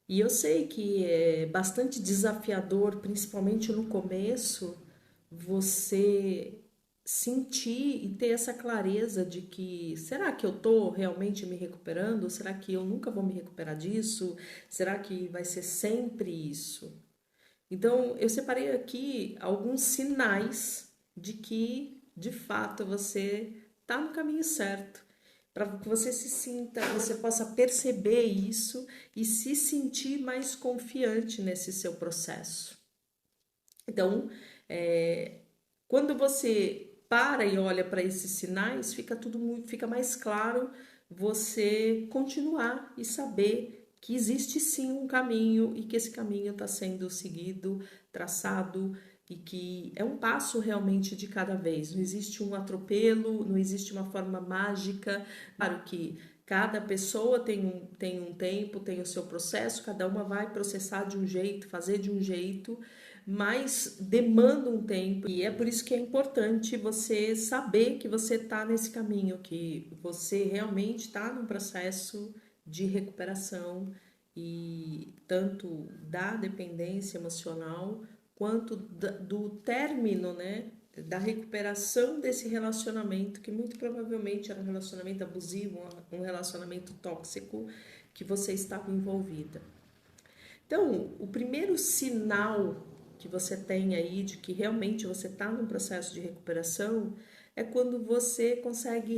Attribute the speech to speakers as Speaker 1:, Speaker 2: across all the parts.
Speaker 1: E eu sei que é bastante desafiador, principalmente no começo, você sentir e ter essa clareza de que será que eu tô realmente me recuperando? Será que eu nunca vou me recuperar disso? Será que vai ser sempre isso? Então, eu separei aqui alguns sinais de que, de fato, você está no caminho certo, para que você se sinta, você possa perceber isso e se sentir mais confiante nesse seu processo. Então, é, quando você para e olha para esses sinais, fica fica mais claro você continuar e saber que existe sim um caminho e que esse caminho está sendo seguido, traçado e que é um passo realmente de cada vez. Não existe um atropelo, não existe uma forma mágica. Claro que cada pessoa tem um tempo, tem o seu processo, cada uma vai processar de um jeito, fazer de um jeito, mas demanda um tempo e é por isso que é importante você saber que você está nesse caminho, que você realmente está num processo de recuperação e tanto da dependência emocional quanto do término, né, da recuperação desse relacionamento que muito provavelmente era um relacionamento abusivo, um relacionamento tóxico que você estava envolvida. Então, o primeiro sinal que você tem aí de que realmente você está num processo de recuperação é quando você consegue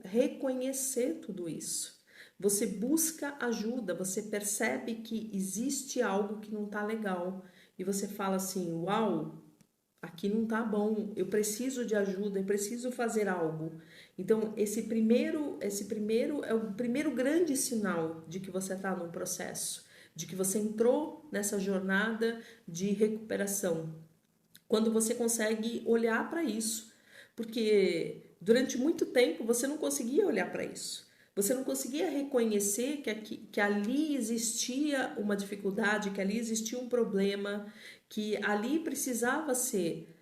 Speaker 1: reconhecer tudo isso. Você busca ajuda, você percebe que existe algo que não está legal e você fala assim: Uau, aqui não tá bom, eu preciso de ajuda, eu preciso fazer algo. Então, esse primeiro é o primeiro grande sinal de que você está num processo, de que você entrou nessa jornada de recuperação. Quando você consegue olhar para isso, porque durante muito tempo você não conseguia olhar para isso. Você não conseguia reconhecer que ali existia uma dificuldade, que ali existia um problema, que ali precisava ser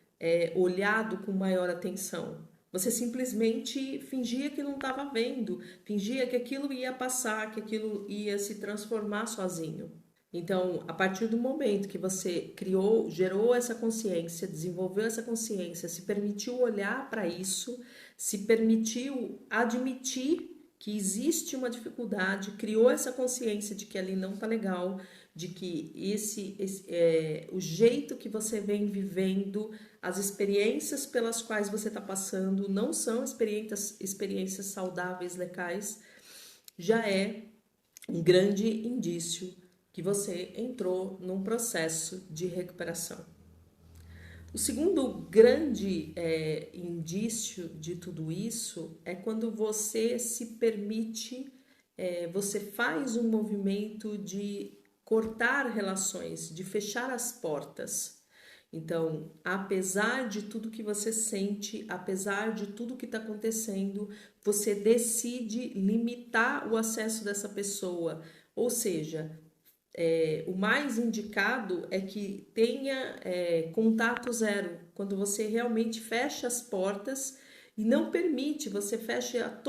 Speaker 1: olhado com maior atenção. Você simplesmente fingia que não estava vendo, fingia que aquilo ia passar, que aquilo ia se transformar sozinho. Então, a partir do momento que você criou, gerou essa consciência, desenvolveu essa consciência, se permitiu olhar para isso, se permitiu admitir que existe uma dificuldade, criou essa consciência de que ali não tá legal, de que o jeito que você vem vivendo, as experiências pelas quais você está passando não são experiências saudáveis, legais, já é um grande indício que você entrou num processo de recuperação. O segundo grande indício de tudo isso é quando você se permite, você faz um movimento de cortar relações, de fechar as portas. Então, apesar de tudo que você sente, apesar de tudo que está acontecendo, você decide limitar o acesso dessa pessoa. Ou seja, o mais indicado é que tenha contato zero, quando você realmente fecha as portas e não permite, você fecha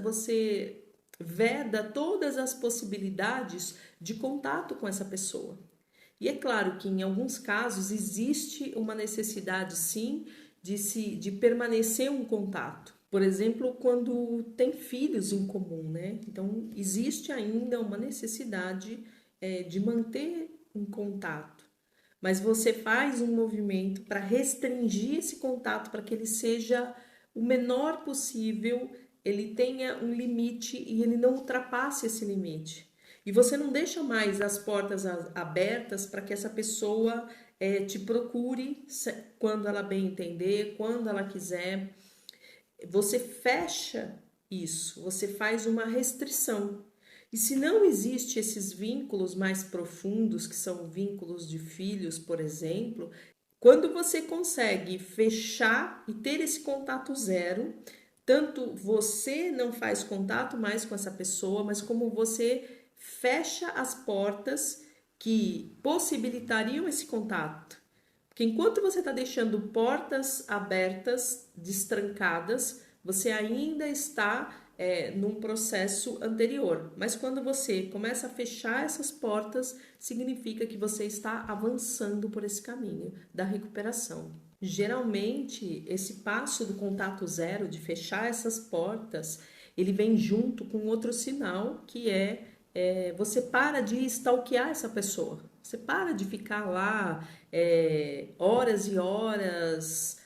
Speaker 1: você veda todas as possibilidades de contato com essa pessoa. E é claro que em alguns casos existe uma necessidade sim de permanecer um contato. Por exemplo, quando tem filhos em comum, né? Então existe ainda uma necessidade de manter um contato. Mas você faz um movimento para restringir esse contato para que ele seja o menor possível, ele tenha um limite e ele não ultrapasse esse limite. E você não deixa mais as portas abertas para que essa pessoa te procure quando ela bem entender, quando ela quiser. Você fecha isso, você faz uma restrição. E se não existe esses vínculos mais profundos, que são vínculos de filhos, por exemplo, quando você consegue fechar e ter esse contato zero, tanto você não faz contato mais com essa pessoa, mas como você fecha as portas que possibilitariam esse contato. Porque enquanto você está deixando portas abertas, destrancadas, você ainda está num processo anterior. Mas quando você começa a fechar essas portas, significa que você está avançando por esse caminho da recuperação. Geralmente, esse passo do contato zero, de fechar essas portas, ele vem junto com outro sinal, que você para de stalkear essa pessoa. Você para de ficar lá horas e horas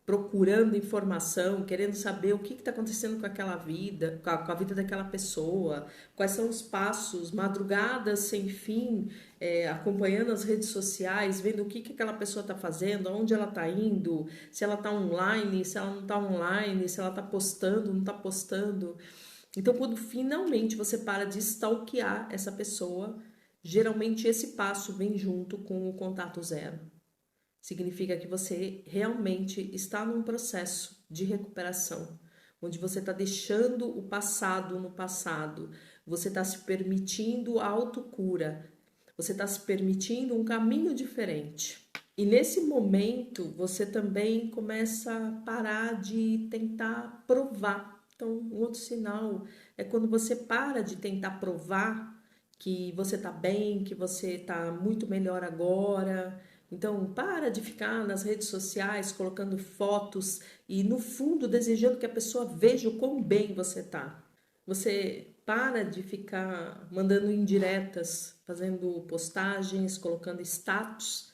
Speaker 1: procurando informação, querendo saber o que está acontecendo com aquela vida, com a vida daquela pessoa, quais são os passos, madrugadas sem fim, acompanhando as redes sociais, vendo o que aquela pessoa está fazendo, aonde ela está indo, se ela está online, se ela não está online, se ela está postando, não está postando. Então, quando finalmente você para de stalkear essa pessoa, geralmente esse passo vem junto com o contato zero. Significa que você realmente está num processo de recuperação, onde você está deixando o passado no passado, você está se permitindo a autocura, você está se permitindo um caminho diferente. E nesse momento você também começa a parar de tentar provar. Então, um outro sinal é quando você para de tentar provar que você está bem, que você está muito melhor agora. Então, para de ficar nas redes sociais colocando fotos e, no fundo, desejando que a pessoa veja o quão bem você está. Você para de ficar mandando indiretas, fazendo postagens, colocando status,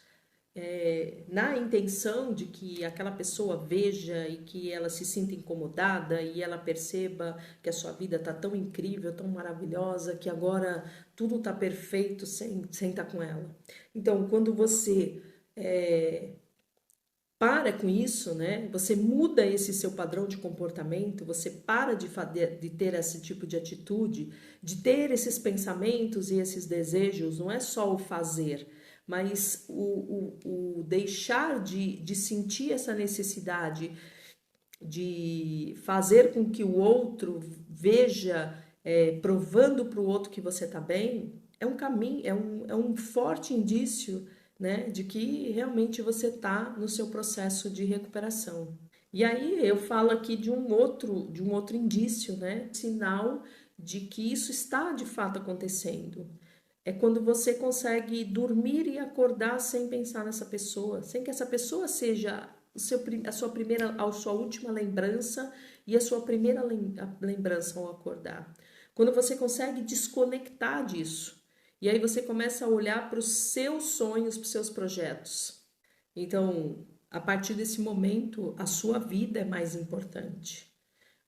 Speaker 1: na intenção de que aquela pessoa veja e que ela se sinta incomodada e ela perceba que a sua vida está tão incrível, tão maravilhosa, que agora tudo está perfeito sem estar com ela. Então, quando você para com isso, né? Você muda esse seu padrão de comportamento, você para de ter esse tipo de atitude, de ter esses pensamentos e esses desejos, não é só o fazer, mas o deixar de sentir essa necessidade de fazer com que o outro veja, provando para o outro que você está bem, é um caminho, é um forte indício, né, de que realmente você está no seu processo de recuperação. E aí eu falo aqui de um outro indício, né, sinal de que isso está de fato acontecendo. É quando você consegue dormir e acordar sem pensar nessa pessoa, sem que essa pessoa seja a sua última lembrança e a sua primeira lembrança ao acordar. Quando você consegue desconectar disso. E aí você começa a olhar para os seus sonhos, para os seus projetos. Então, a partir desse momento, a sua vida é mais importante.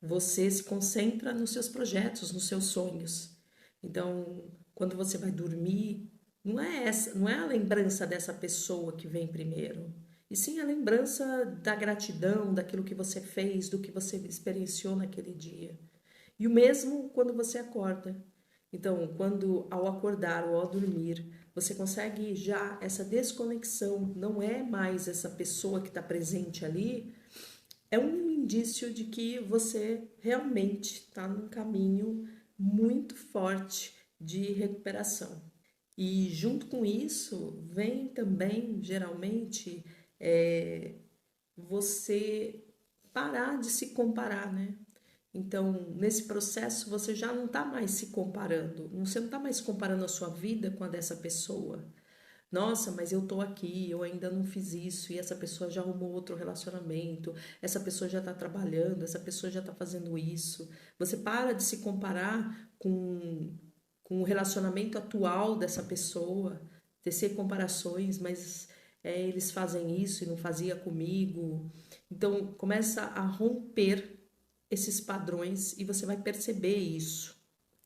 Speaker 1: Você se concentra nos seus projetos, nos seus sonhos. Então, quando você vai dormir, não é a lembrança dessa pessoa que vem primeiro, e sim a lembrança da gratidão, daquilo que você fez, do que você experienciou naquele dia. E o mesmo quando você acorda. Então, quando ao acordar ou ao dormir, você consegue já essa desconexão, não é mais essa pessoa que está presente ali, é um indício de que você realmente está num caminho muito forte de recuperação. E junto com isso, vem também, geralmente, você parar de se comparar, né? Então, nesse processo, você já não está mais se comparando, você não está mais comparando a sua vida com a dessa pessoa. Nossa, mas eu tô aqui, eu ainda não fiz isso, e essa pessoa já arrumou outro relacionamento, essa pessoa já tá trabalhando, essa pessoa já tá fazendo isso. Você para de se comparar com o relacionamento atual dessa pessoa, tecer comparações, mas eles fazem isso e não fazia comigo. Então, começa a romper esses padrões e você vai perceber isso.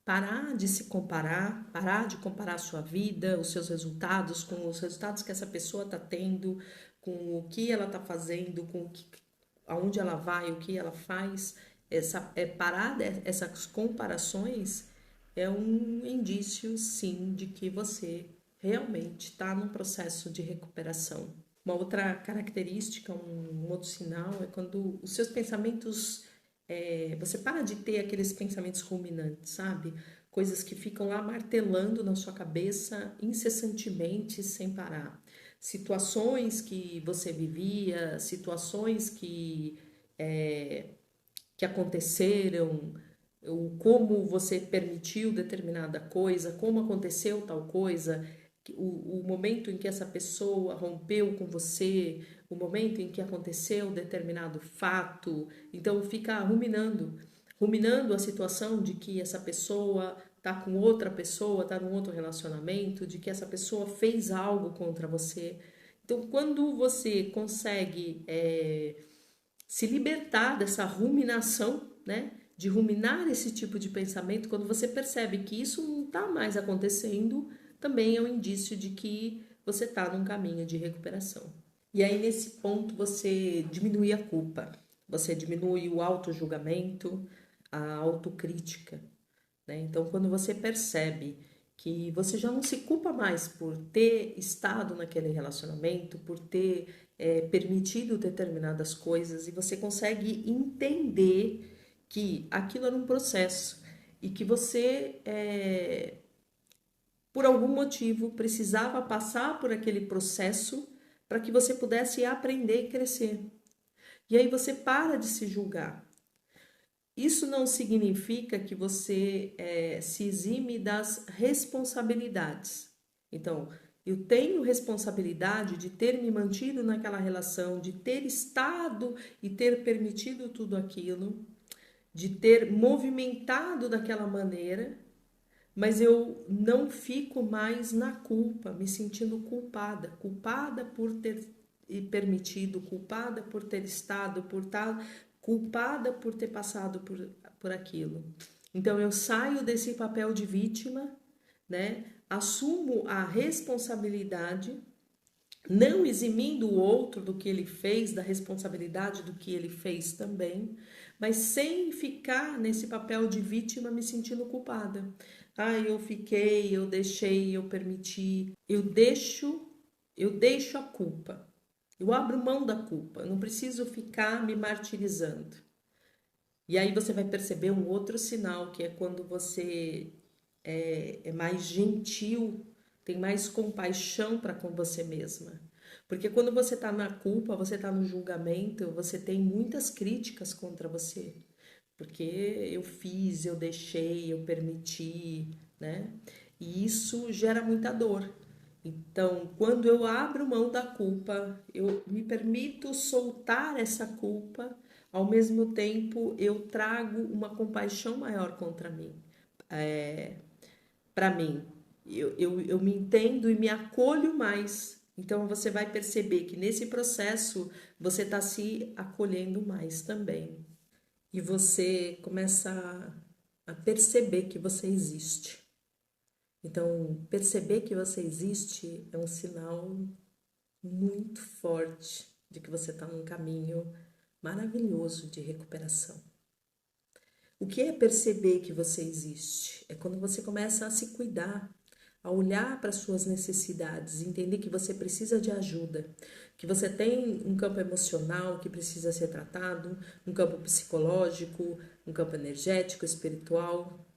Speaker 1: Parar de se comparar, parar de comparar a sua vida, os seus resultados com os resultados que essa pessoa está tendo, com o que ela está fazendo, aonde ela vai, o que ela faz. Parar essas comparações é um indício, sim, de que você realmente está num processo de recuperação. Uma outra característica, um outro sinal é quando os seus pensamentos você para de ter aqueles pensamentos ruminantes, sabe? Coisas que ficam lá martelando na sua cabeça incessantemente, sem parar. Situações que você vivia, situações que que aconteceram, o como você permitiu determinada coisa, como aconteceu tal coisa, o momento em que essa pessoa rompeu com você, o momento em que aconteceu determinado fato. Então fica ruminando a situação de que essa pessoa tá com outra pessoa, tá num outro relacionamento, de que essa pessoa fez algo contra você. Então, quando você consegue se libertar dessa ruminação, né? De ruminar esse tipo de pensamento, quando você percebe que isso não está mais acontecendo, também é um indício de que você está num caminho de recuperação. E aí, nesse ponto, você diminui a culpa, você diminui o auto-julgamento, a autocrítica, né? Então, quando você percebe que você já não se culpa mais por ter estado naquele relacionamento, por ter permitido determinadas coisas, e você consegue entender que aquilo era um processo e que você, por algum motivo, precisava passar por aquele processo para que você pudesse aprender e crescer. E aí você para de se julgar. Isso não significa que você se exime das responsabilidades. Então, eu tenho responsabilidade de ter me mantido naquela relação, de ter estado e ter permitido tudo aquilo, de ter movimentado daquela maneira, mas eu não fico mais na culpa, me sentindo culpada por ter permitido, culpada por ter estado, por estar culpada por ter passado por aquilo. Então eu saio desse papel de vítima, né? Assumo a responsabilidade, não eximindo o outro do que ele fez, da responsabilidade do que ele fez também, mas sem ficar nesse papel de vítima me sentindo culpada. Ah, eu fiquei, eu deixei, eu permiti, eu deixo a culpa. Eu abro mão da culpa, eu não preciso ficar me martirizando. E aí você vai perceber um outro sinal, que é quando você é mais gentil, tem mais compaixão para com você mesma. Porque quando você está na culpa, você está no julgamento, você tem muitas críticas contra você. Porque eu fiz, eu deixei, eu permiti, né? E isso gera muita dor. Então, quando eu abro mão da culpa, eu me permito soltar essa culpa, ao mesmo tempo eu trago uma compaixão maior contra mim, para mim. Eu me entendo e me acolho mais. Então, você vai perceber que nesse processo você está se acolhendo mais também. E você começa a perceber que você existe. Então, perceber que você existe é um sinal muito forte de que você está num caminho maravilhoso de recuperação. O que é perceber que você existe? É quando você começa a se cuidar, a olhar para as suas necessidades, entender que você precisa de ajuda, que você tem um campo emocional que precisa ser tratado, um campo psicológico, um campo energético, espiritual.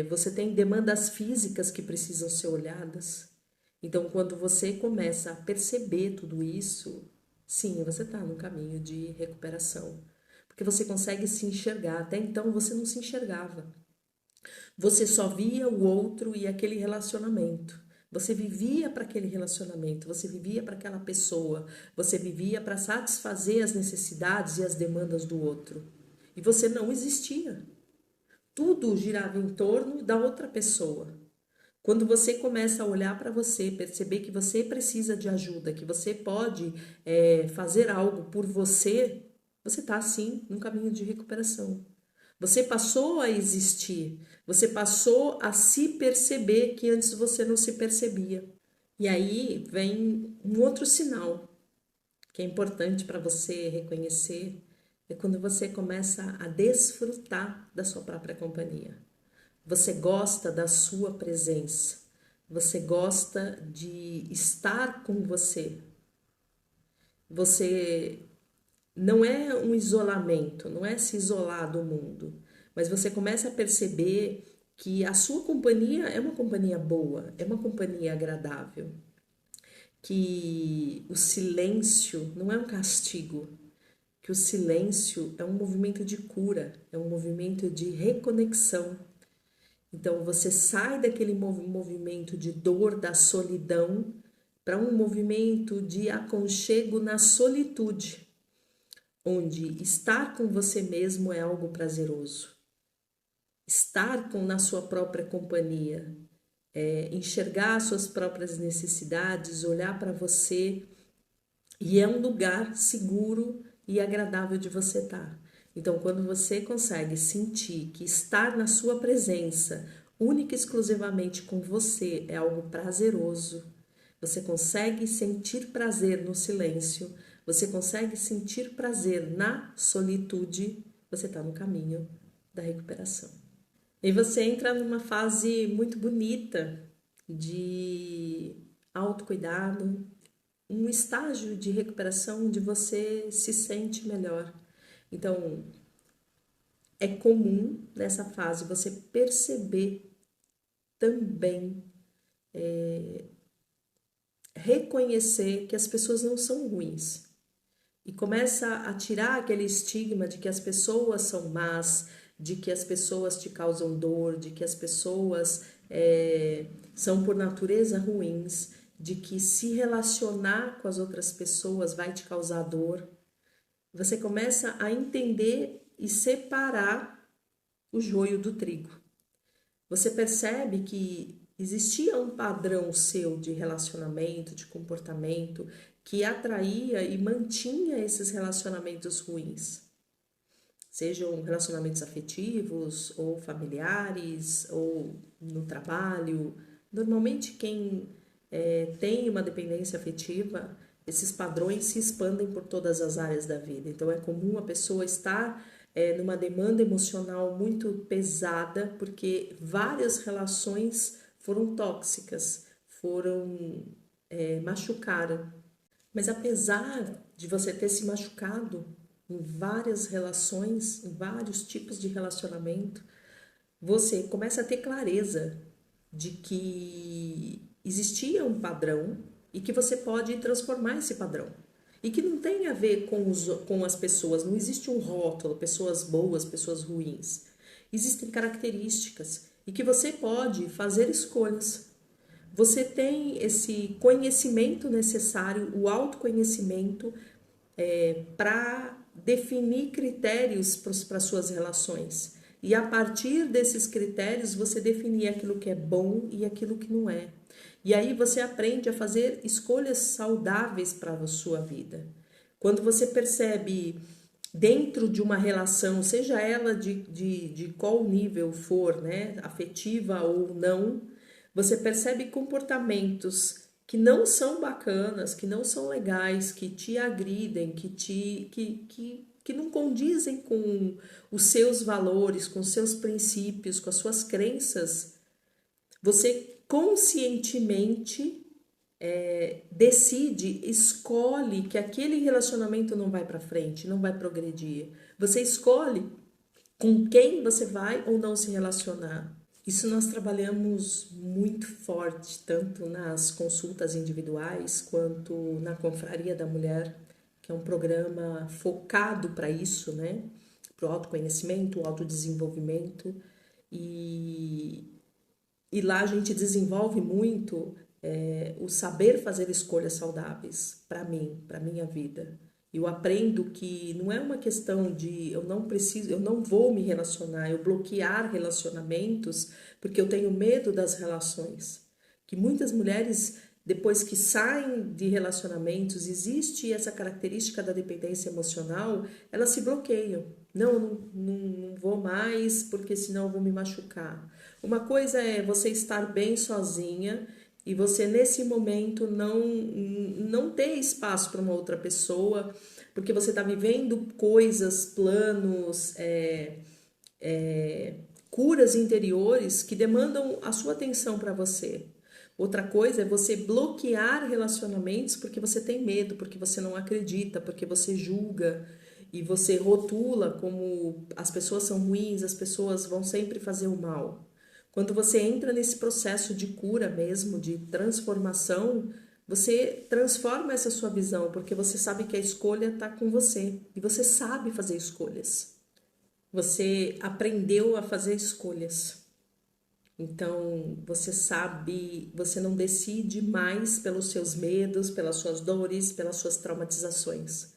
Speaker 1: Você tem demandas físicas que precisam ser olhadas. Então, quando você começa a perceber tudo isso, sim, você está no caminho de recuperação. Porque você consegue se enxergar. Até então você não se enxergava. Você só via o outro e aquele relacionamento. Você vivia para aquele relacionamento, você vivia para aquela pessoa, você vivia para satisfazer as necessidades e as demandas do outro. E você não existia. Tudo girava em torno da outra pessoa. Quando você começa a olhar para você, perceber que você precisa de ajuda, que você pode fazer algo por você, você está sim num caminho de recuperação. Você passou a existir, você passou a se perceber que antes você não se percebia. E aí vem um outro sinal que é importante para você reconhecer, é quando você começa a desfrutar da sua própria companhia. Você gosta da sua presença, você gosta de estar com você. Você não é um isolamento, não é se isolar do mundo, mas você começa a perceber que a sua companhia é uma companhia boa, é uma companhia agradável, que o silêncio não é um castigo, que o silêncio é um movimento de cura, é um movimento de reconexão. Então você sai daquele movimento de dor, da solidão, para um movimento de aconchego na solitude, onde estar com você mesmo é algo prazeroso. Estar na sua própria companhia, enxergar as suas próprias necessidades, olhar para você, e é um lugar seguro e agradável de você estar. Então, quando você consegue sentir que estar na sua presença, única e exclusivamente com você, é algo prazeroso, você consegue sentir prazer no silêncio, você consegue sentir prazer na solitude, você está no caminho da recuperação. E você entra numa fase muito bonita de autocuidado, um estágio de recuperação onde você se sente melhor. Então, é comum nessa fase você perceber também, reconhecer que as pessoas não são ruins. E começa a tirar aquele estigma de que as pessoas são más, de que as pessoas te causam dor, de que as pessoas são por natureza ruins, de que se relacionar com as outras pessoas vai te causar dor. Você começa a entender e separar o joio do trigo. Você percebe que existia um padrão seu de relacionamento, de comportamento, que atraía e mantinha esses relacionamentos ruins. Sejam relacionamentos afetivos, ou familiares, ou no trabalho. Normalmente quem tem uma dependência afetiva, esses padrões se expandem por todas as áreas da vida. Então é comum a pessoa estar numa demanda emocional muito pesada, porque várias relações foram tóxicas, machucaram. Mas apesar de você ter se machucado em várias relações, em vários tipos de relacionamento, você começa a ter clareza de que existia um padrão e que você pode transformar esse padrão. E que não tem a ver com as pessoas, não existe um rótulo, pessoas boas, pessoas ruins. Existem características e que você pode fazer escolhas. Você tem esse conhecimento necessário, o autoconhecimento, para definir critérios para suas relações. E a partir desses critérios, você definir aquilo que é bom e aquilo que não é. E aí você aprende a fazer escolhas saudáveis para a sua vida. Quando você percebe dentro de uma relação, seja ela de qual nível for, né, afetiva ou não, você percebe comportamentos que não são bacanas, que não são legais, que te agridem, que não condizem com os seus valores, com os seus princípios, com as suas crenças. Você conscientemente decide, escolhe que aquele relacionamento não vai para frente, não vai progredir. Você escolhe com quem você vai ou não se relacionar. Isso nós trabalhamos muito forte, tanto nas consultas individuais quanto na Confraria da Mulher, que é um programa focado para isso, né? Para o autoconhecimento, o autodesenvolvimento. E lá a gente desenvolve muito o saber fazer escolhas saudáveis para mim, para minha vida. Eu aprendo que não é uma questão de eu não vou me relacionar, eu bloquear relacionamentos porque eu tenho medo das relações. Que muitas mulheres, depois que saem de relacionamentos, existe essa característica da dependência emocional, elas se bloqueiam. Não vou mais porque senão eu vou me machucar. Uma coisa é você estar bem sozinha e você nesse momento não ter espaço para uma outra pessoa, porque você está vivendo coisas, planos, curas interiores que demandam a sua atenção para você. Outra coisa é você bloquear relacionamentos porque você tem medo, porque você não acredita, porque você julga e você rotula como as pessoas são ruins, as pessoas vão sempre fazer o mal. Quando você entra nesse processo de cura mesmo, de transformação, você transforma essa sua visão, porque você sabe que a escolha está com você e você sabe fazer escolhas. Você aprendeu a fazer escolhas. Então, você sabe, você não decide mais pelos seus medos, pelas suas dores, pelas suas traumatizações.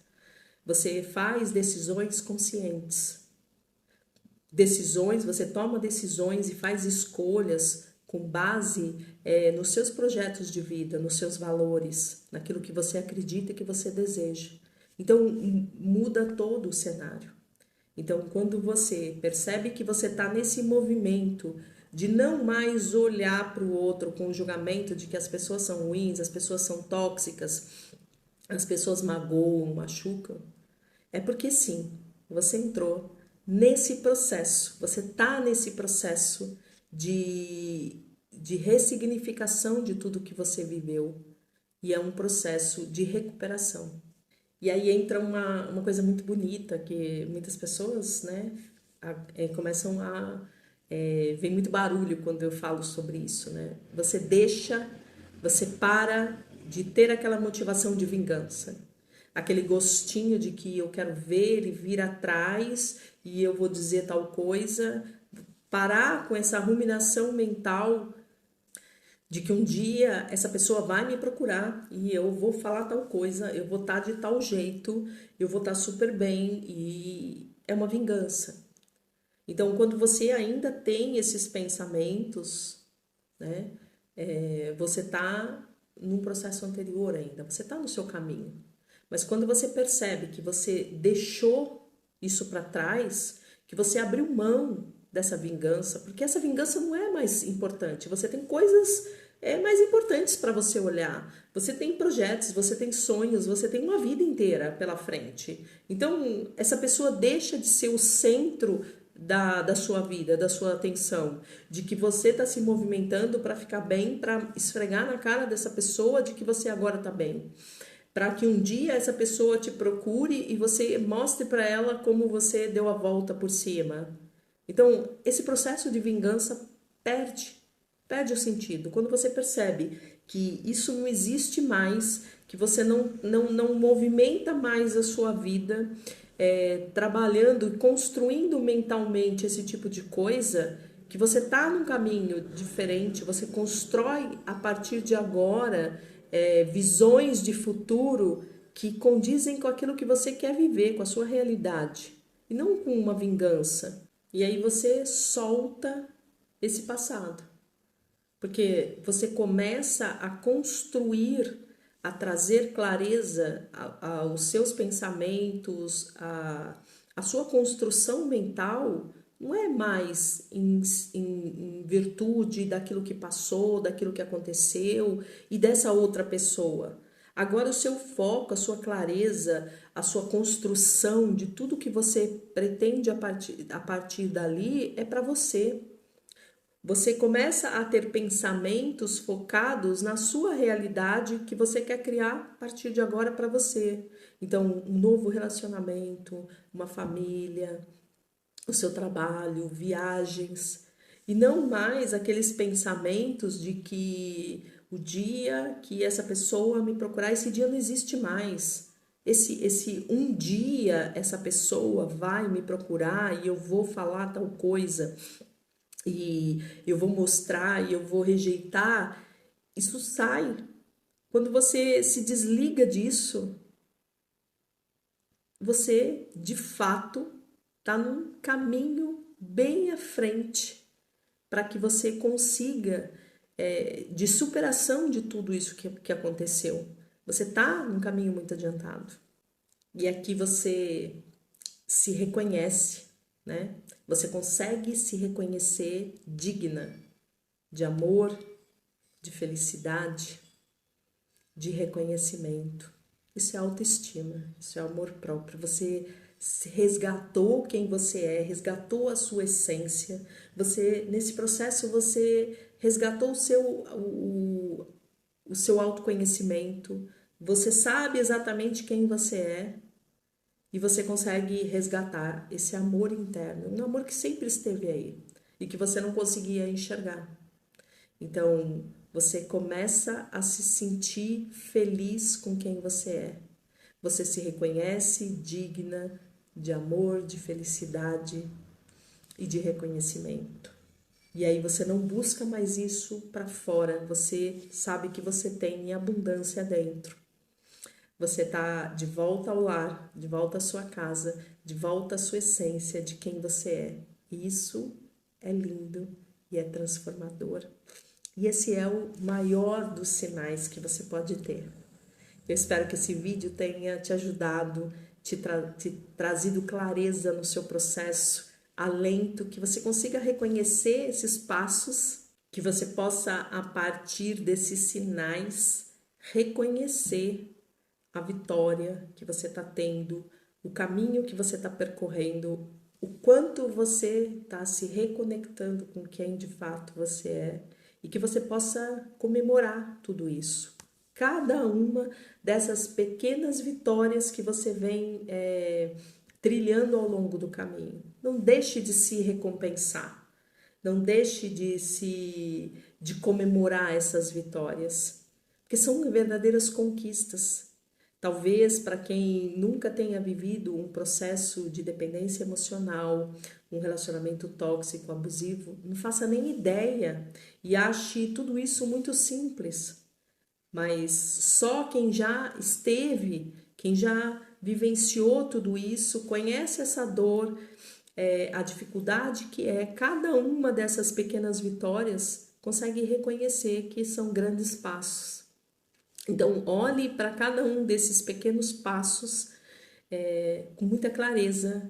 Speaker 1: Você faz decisões conscientes. Decisões, você toma decisões e faz escolhas com base nos seus projetos de vida, nos seus valores, naquilo que você acredita que você deseja. Então, muda todo o cenário. Então, quando você percebe que você está nesse movimento de não mais olhar para o outro com o julgamento de que as pessoas são ruins, as pessoas são tóxicas, as pessoas magoam, machucam, é porque sim, você entrou nesse processo, você está nesse processo de ressignificação de tudo que você viveu e é um processo de recuperação. E aí entra uma coisa muito bonita, que muitas pessoas, né, começam a... vem muito barulho quando eu falo sobre isso, né? Você para de ter aquela motivação de vingança. Aquele gostinho de que eu quero ver ele vir atrás e eu vou dizer tal coisa. Parar com essa ruminação mental de que um dia essa pessoa vai me procurar e eu vou falar tal coisa, eu vou estar de tal jeito, eu vou estar super bem e é uma vingança. Então, quando você ainda tem esses pensamentos, né, você está num processo anterior ainda, você está no seu caminho. Mas quando você percebe que você deixou isso para trás, que você abriu mão dessa vingança, porque essa vingança não é mais importante, você tem coisas mais importantes para você olhar. Você tem projetos, você tem sonhos, você tem uma vida inteira pela frente. Então, essa pessoa deixa de ser o centro da sua vida, da sua atenção, de que você está se movimentando para ficar bem, para esfregar na cara dessa pessoa de que você agora está bem. Para que um dia essa pessoa te procure e você mostre para ela como você deu a volta por cima. Então, esse processo de vingança perde o sentido. Quando você percebe que isso não existe mais, que você não movimenta mais a sua vida, trabalhando e construindo mentalmente esse tipo de coisa, que você está num caminho diferente, você constrói a partir de agora visões de futuro que condizem com aquilo que você quer viver, com a sua realidade, e não com uma vingança. E aí você solta esse passado. Porque você começa a construir, a trazer clareza aos seus pensamentos, a sua construção mental não é mais em virtude daquilo que passou, daquilo que aconteceu e dessa outra pessoa. Agora o seu foco, a sua clareza, a sua construção de tudo que você pretende a partir dali é para você. Você começa a ter pensamentos focados na sua realidade que você quer criar a partir de agora para você. Então, um novo relacionamento, uma família, o seu trabalho, viagens. E não mais aqueles pensamentos de que o dia que essa pessoa me procurar, esse dia não existe mais. Esse um dia essa pessoa vai me procurar e eu vou falar tal coisa e eu vou mostrar e eu vou rejeitar, isso sai. Quando você se desliga disso, você de fato está num caminho bem à frente para que você consiga de superação de tudo isso que aconteceu. Você está num caminho muito adiantado. E aqui você se reconhece, né? Você consegue se reconhecer digna de amor, de felicidade, de reconhecimento. Isso é autoestima, isso é amor próprio. Você resgatou quem você é, resgatou a sua essência. Você, nesse processo, você resgatou o seu autoconhecimento. Você sabe exatamente quem você é. E você consegue resgatar esse amor interno, um amor que sempre esteve aí e que você não conseguia enxergar. Então, você começa a se sentir feliz com quem você é. Você se reconhece digna de amor, de felicidade e de reconhecimento. E aí você não busca mais isso para fora, você sabe que você tem em abundância dentro. Você está de volta ao lar, de volta à sua casa, de volta à sua essência, de quem você é. E isso é lindo e é transformador. E esse é o maior dos sinais que você pode ter. Eu espero que esse vídeo tenha te ajudado, te trazido clareza no seu processo, alento, que você consiga reconhecer esses passos, que você possa, a partir desses sinais, reconhecer a vitória que você está tendo, o caminho que você está percorrendo, o quanto você está se reconectando com quem de fato você é e que você possa comemorar tudo isso. Cada uma dessas pequenas vitórias que você vem trilhando ao longo do caminho. Não deixe de se recompensar, não deixe de comemorar essas vitórias, porque são verdadeiras conquistas. Talvez para quem nunca tenha vivido um processo de dependência emocional, um relacionamento tóxico, abusivo, não faça nem ideia e ache tudo isso muito simples. Mas só quem já esteve, quem já vivenciou tudo isso, conhece essa dor, a dificuldade que é cada uma dessas pequenas vitórias, consegue reconhecer que são grandes passos. Então, olhe para cada um desses pequenos passos com muita clareza.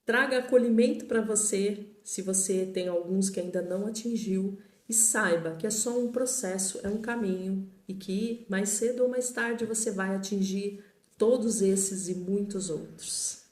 Speaker 1: Traga acolhimento para você, se você tem alguns que ainda não atingiu, e saiba que é só um processo, é um caminho, e que mais cedo ou mais tarde você vai atingir todos esses e muitos outros.